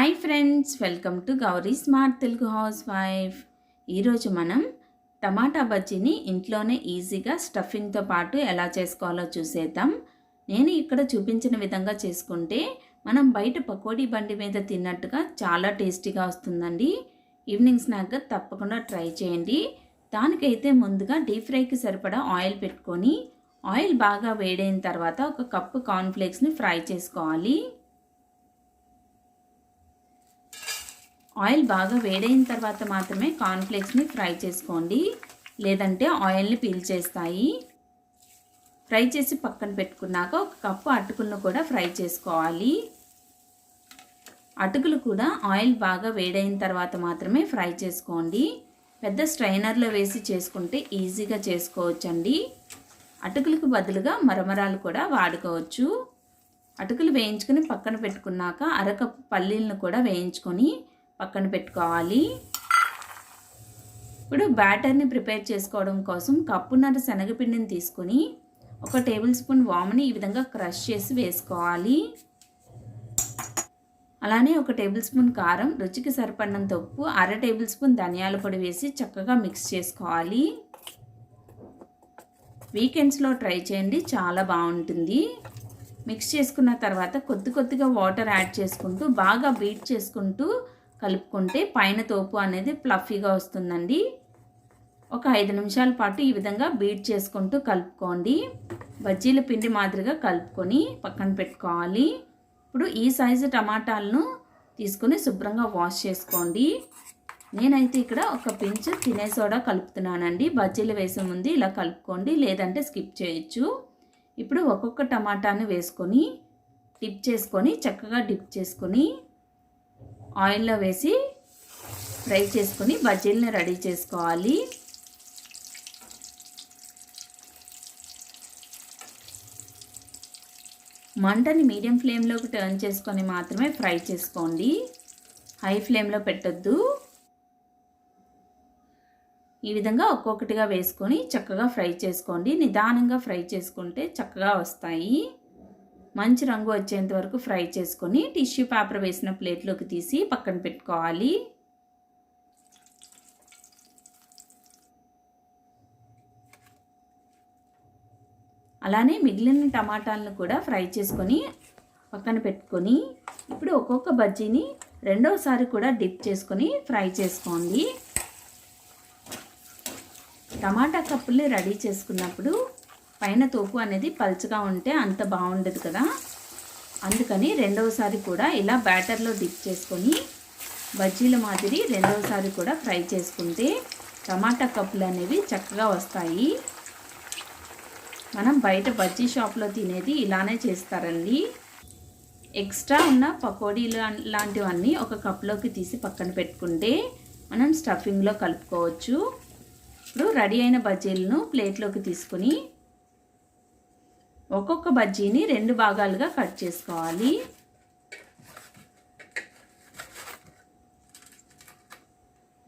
Hi friends, welcome to Gauri smart Telugu house wife. ఈరోజు మనం టమాటా బజ్జీని ఇంట్లోనే ఈజీగా స్టఫింగ్తో పాటు ఎలా చేసుకోవాలో చూసేద్దాం. నేను ఇక్కడ చూపించిన విధంగా చేసుకుంటే మనం బయట పకోడీ బండి మీద తిన్నట్టుగా చాలా టేస్టీగా వస్తుందండి. ఈవినింగ్ స్నాక్గా తప్పకుండా ట్రై చేయండి. దానికైతే ముందుగా డీప్ ఫ్రైకి సరిపడా ఆయిల్ పెట్టుకొని ఆయిల్ బాగా వేడైన తర్వాత ఒక కప్పు కార్న్ఫ్లేక్స్ని ఫ్రై చేసుకోవాలి. ఆయిల్ బాగా వేడైన తర్వాత మాత్రమే కార్న్ఫ్లేక్స్ని ఫ్రై చేసుకోండి, లేదంటే ఆయిల్ని పీల్చేస్తాయి. ఫ్రై చేసి పక్కన పెట్టుకున్నాక ఒక కప్పు అటుకులను కూడా ఫ్రై చేసుకోవాలి. అటుకులు కూడా ఆయిల్ బాగా వేడైన తర్వాత మాత్రమే ఫ్రై చేసుకోండి. పెద్ద స్ట్రైనర్లో వేసి చేసుకుంటే ఈజీగా చేసుకోవచ్చండి. అటుకులకు బదులుగా మరమరాలు కూడా వాడుకోవచ్చు. అటుకులు వేయించుకొని పక్కన పెట్టుకున్నాక అరకప్పు పల్లీలను కూడా వేయించుకొని పక్కన పెట్టుకోవాలి. ఇప్పుడు బ్యాటర్ని ప్రిపేర్ చేసుకోవడం కోసం కప్పున్నర శనగపిండిని తీసుకొని 1 టేబుల్ స్పూన్ వాముని ఈ విధంగా క్రష్ చేసి వేసుకోవాలి. అలానే 1 టేబుల్ స్పూన్ కారం, రుచికి సరిపడినంత ఉప్పు, 1/2 టేబుల్ స్పూన్ ధనియాల పొడి వేసి చక్కగా మిక్స్ చేసుకోవాలి. వీకెండ్స్లో ట్రై చేయండి, చాలా బాగుంటుంది. మిక్స్ చేసుకున్న తర్వాత కొద్దిగా వాటర్ యాడ్ చేసుకుంటూ బాగా బీట్ చేసుకుంటూ కలుపుకుంటే పైన తోపు అనేది ఫ్లఫీగా వస్తుందండి. ఒక 5 నిమిషాల పాటు ఈ విధంగా బీట్ చేసుకుంటూ కలుపుకోండి. బజ్జీల పిండి మాదిరిగా కలుపుకొని పక్కన పెట్టుకోవాలి. ఇప్పుడు ఈ సైజు టమాటాలను తీసుకొని శుభ్రంగా వాష్ చేసుకోండి. నేనైతే ఇక్కడ ఒక పించ్ తినే సోడా కలుపుతున్నానండి. బజ్జీలు వేసే ముందు ఇలా కలుపుకోండి, లేదంటే స్కిప్ చేయొచ్చు. ఇప్పుడు ఒక్కొక్క టమాటాను వేసుకొని చక్కగా డిప్ చేసుకొని ఆయిల్లో వేసి ఫ్రై చేసుకొని బజ్జీలను రెడీ చేసుకోవాలి. మంటని మీడియం ఫ్లేమ్లోకి టర్న్ చేసుకొని మాత్రమే ఫ్రై చేసుకోండి, హై ఫ్లేమ్లో పెట్టొద్దు. ఈ విధంగా ఒక్కొక్కటిగా వేసుకొని చక్కగా ఫ్రై చేసుకోండి. నిదానంగా ఫ్రై చేసుకుంటే చక్కగా వస్తాయి. మంచి రంగు వచ్చేంత వరకు ఫ్రై చేసుకొని టిష్యూ పేపర్ వేసిన ప్లేట్లోకి తీసి పక్కన పెట్టుకోవాలి. అలానే మిగిలిన టమాటాలను కూడా ఫ్రై చేసుకొని పక్కన పెట్టుకొని ఇప్పుడు ఒక్కొక్క బజ్జీని రెండోసారి కూడా డిప్ చేసుకొని ఫ్రై చేసుకోండి. టమాటా కప్పుల్ని రెడీ చేసుకున్నప్పుడు పైన తోపు అనేది పల్చగా ఉంటే అంత బాగుండదు కదా, అందుకని రెండవసారి కూడా ఇలా బ్యాటర్లో డిప్ చేసుకొని బజ్జీల మాదిరి రెండవసారి కూడా ఫ్రై చేసుకుంటే టమాటా కప్పులు అనేవి చక్కగా వస్తాయి. మనం బయట బజ్జీ షాప్లో తినేది ఇలానే చేస్తారండి. ఎక్స్ట్రా ఉన్న పకోడీలు లాంటివన్నీ ఒక కప్లోకి తీసి పక్కన పెట్టుకుంటే మనం స్టఫింగ్లో కలుపుకోవచ్చు. ఇప్పుడు రెడీ అయిన బజ్జీలను ప్లేట్లోకి తీసుకొని ఒక్కొక్క బజ్జీని 2 భాగాలుగా కట్ చేసుకోవాలి.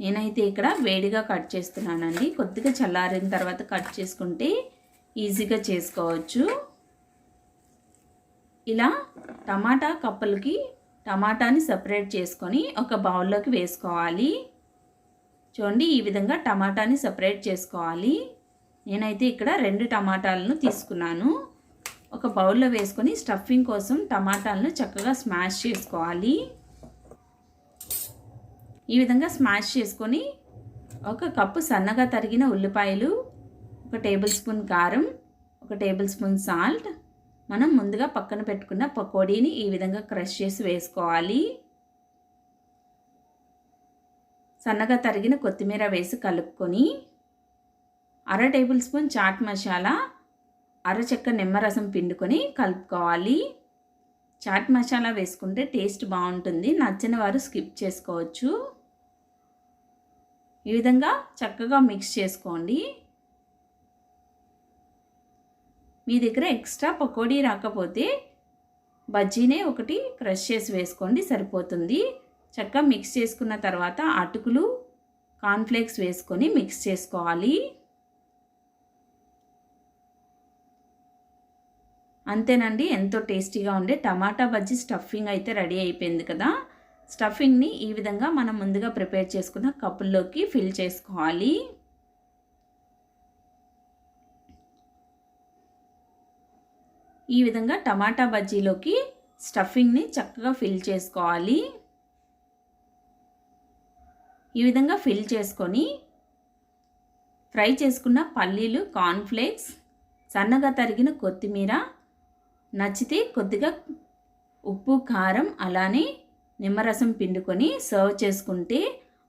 నేనైతే ఇక్కడ వేడిగా కట్ చేస్తున్నానండి. కొద్దిగా చల్లారిన తర్వాత కట్ చేసుకుంటే ఈజీగా చేసుకోవచ్చు. ఇలా టమాటా కప్పులకి టమాటాని సపరేట్ చేసుకొని ఒక బౌల్లోకి వేసుకోవాలి. చూడండి, ఈ విధంగా టమాటాని సపరేట్ చేసుకోవాలి. నేనైతే ఇక్కడ 2 టమాటాలను తీసుకున్నాను. ఒక బౌల్లో వేసుకొని స్టఫింగ్ కోసం టమాటాలను చక్కగా స్మాష్ చేసుకోవాలి. ఈ విధంగా స్మాష్ చేసుకొని 1 కప్పు సన్నగా తరిగిన ఉల్లిపాయలు, 1 టేబుల్ స్పూన్ కారం, 1 టేబుల్ స్పూన్ సాల్ట్, మనం ముందుగా పక్కన పెట్టుకున్న పకోడీని ఈ విధంగా క్రష్ చేసి వేసుకోవాలి. సన్నగా తరిగిన కొత్తిమీర వేసి కలుపుకొని 1/2 టేబుల్ స్పూన్ చాట్ మసాలా, అరచెక్క నిమ్మరసం పిండుకొని కలుపుకోవాలి. చాట్ మసాలా వేసుకుంటే టేస్ట్ బాగుంటుంది, నచ్చని వారు స్కిప్ చేసుకోవచ్చు. ఈ విధంగా చక్కగా మిక్స్ చేసుకోండి. మీ దగ్గర ఎక్స్ట్రా పకోడీ రాకపోతే బజ్జీనే ఒకటి క్రష్ చేసి వేసుకోండి, సరిపోతుంది. చక్కగా మిక్స్ చేసుకున్న తర్వాత అటుకులు, కార్న్ఫ్లేక్స్ వేసుకొని మిక్స్ చేసుకోవాలి. అంతేనండి, ఎంతో టేస్టీగా ఉండే టమాటా బజ్జీ స్టఫింగ్ అయితే రెడీ అయిపోయింది కదా. స్టఫింగ్ని ఈ విధంగా మనం ముందుగా ప్రిపేర్ చేసుకున్న కప్పుల్లోకి ఫిల్ చేసుకోవాలి. ఈ విధంగా టమాటా బజ్జీలోకి స్టఫింగ్ని చక్కగా ఫిల్ చేసుకోవాలి. ఈ విధంగా ఫిల్ చేసుకొని ఫ్రై చేసుకున్న పల్లీలు, కార్న్ఫ్లేక్స్, సన్నగా తరిగిన కొత్తిమీర, నచ్చితే కొద్దిగా ఉప్పు, కారం, అలానే నిమ్మరసం పిండుకొని సర్వ్ చేసుకుంటే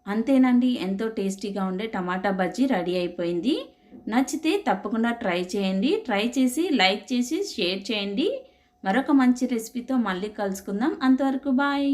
అంతేనండి, ఎంతో టేస్టీగా ఉండే టమాటా బజ్జీ రెడీ అయిపోయింది. నచ్చితే తప్పకుండా ట్రై చేయండి. ట్రై చేసి లైక్ చేసి షేర్ చేయండి. మరొక మంచి రెసిపీతో మళ్ళీ కలుసుకుందాం. అంతవరకు బాయ్.